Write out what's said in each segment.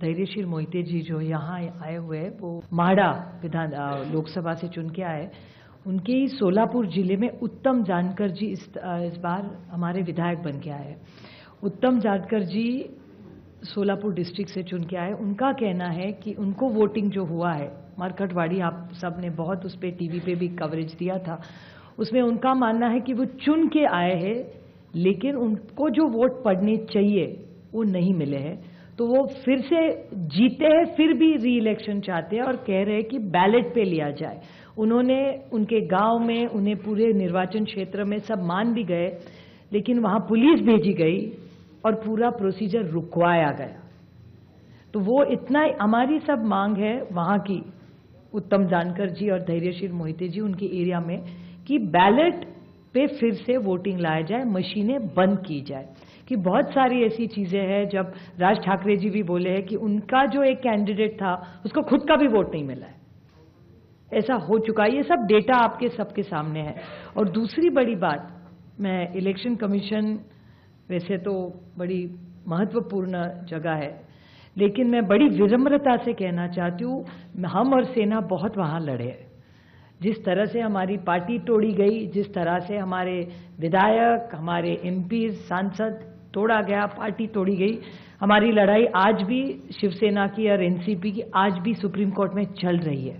धैर्यशील मोहिते जी जो यहाँ आए हुए हैं वो माड़ा विधान लोकसभा से चुन के आए। उनके ही सोलापुर जिले में उत्तम जानकर जी इस बार हमारे विधायक बन के आए। उत्तम जानकर जी सोलापुर डिस्ट्रिक्ट से चुन के आए। उनका कहना है कि उनको वोटिंग जो हुआ है मरकटवाड़ी, आप सब ने बहुत उस पर टीवी पे भी कवरेज दिया था, उसमें उनका मानना है कि वो चुन के आए हैं लेकिन उनको जो वोट पड़ने चाहिए वो नहीं मिले हैं, तो वो फिर से जीते हैं, फिर भी री इलेक्शन चाहते हैं और कह रहे हैं कि बैलेट पे लिया जाए। उन्होंने उनके गांव में उन्हें पूरे निर्वाचन क्षेत्र में सब मान भी गए, लेकिन वहां पुलिस भेजी गई और पूरा प्रोसीजर रुकवाया गया। तो वो इतना हमारी सब मांग है वहां की, उत्तम जानकर जी और धैर्यशील मोहिते जी उनके एरिया में, कि बैलेट पे फिर से वोटिंग लाया जाए, मशीनें बंद की जाए। कि बहुत सारी ऐसी चीजें हैं, जब राज ठाकरे जी भी बोले हैं कि उनका जो एक कैंडिडेट था उसको खुद का भी वोट नहीं मिला है, ऐसा हो चुका है। ये सब डेटा आपके सबके सामने है। और दूसरी बड़ी बात, मैं इलेक्शन कमीशन वैसे तो बड़ी महत्वपूर्ण जगह है, लेकिन मैं बड़ी विनम्रता से कहना चाहती हूँ, हम और सेना बहुत वहां लड़े। जिस तरह से हमारी पार्टी तोड़ी गई, जिस तरह से हमारे विधायक, हमारे एमपी, सांसद तोड़ा गया, पार्टी तोड़ी गई, हमारी लड़ाई आज भी शिवसेना की और एनसीपी की आज भी सुप्रीम कोर्ट में चल रही है।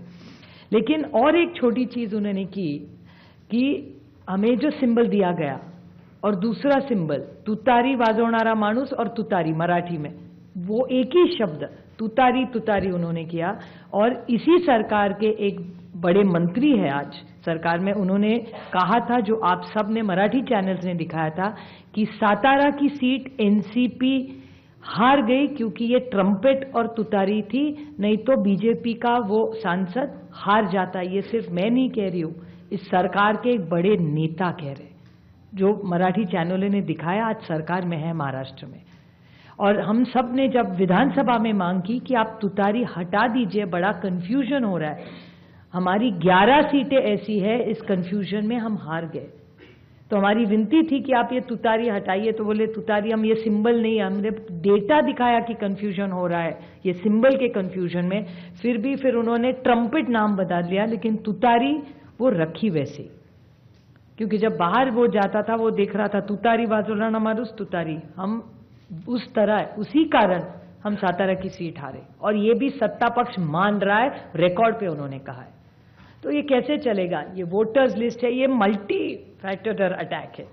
लेकिन और एक छोटी चीज उन्होंने की कि हमें जो सिंबल दिया गया और दूसरा सिंबल तुतारी वाजवणारा माणूस और तुतारी मराठी में, वो एक ही शब्द तुतारी तुतारी उन्होंने किया। और इसी सरकार के एक बड़े मंत्री है आज सरकार में, उन्होंने कहा था, जो आप सब ने मराठी चैनल्स ने दिखाया था, कि सातारा की सीट एनसीपी हार गई क्योंकि ये ट्रम्पेट और तुतारी थी, नहीं तो बीजेपी का वो सांसद हार जाता। ये सिर्फ मैं नहीं कह रही हूं, इस सरकार के एक बड़े नेता कह रहे, जो मराठी चैनलों ने दिखाया, आज सरकार में है महाराष्ट्र में। और हम सब ने जब विधानसभा में मांग की कि आप तुतारी हटा दीजिए, बड़ा कंफ्यूजन हो रहा है, हमारी 11 सीटें ऐसी है, इस कंफ्यूजन में हम हार गए। तो हमारी विनती थी कि आप ये तुतारी हटाइए, तो बोले तुतारी हम ये सिंबल नहीं, हमने डेटा दिखाया कि कंफ्यूजन हो रहा है ये सिंबल के कंफ्यूजन में। फिर उन्होंने ट्रम्पेट नाम बता दिया, लेकिन तुतारी वो रखी वैसे, क्योंकि जब बाहर वो जाता था वो देख रहा था तुतारी वाजवणारा माणूस तुतारी, हम उस तरह, उसी कारण हम सातारा की सीट हारे। और ये भी सत्ता पक्ष मान रहा है, रिकॉर्ड पे उन्होंने कहा है। तो ये कैसे चलेगा? ये वोटर्स लिस्ट है, ये मल्टी फैक्टर अटैक है।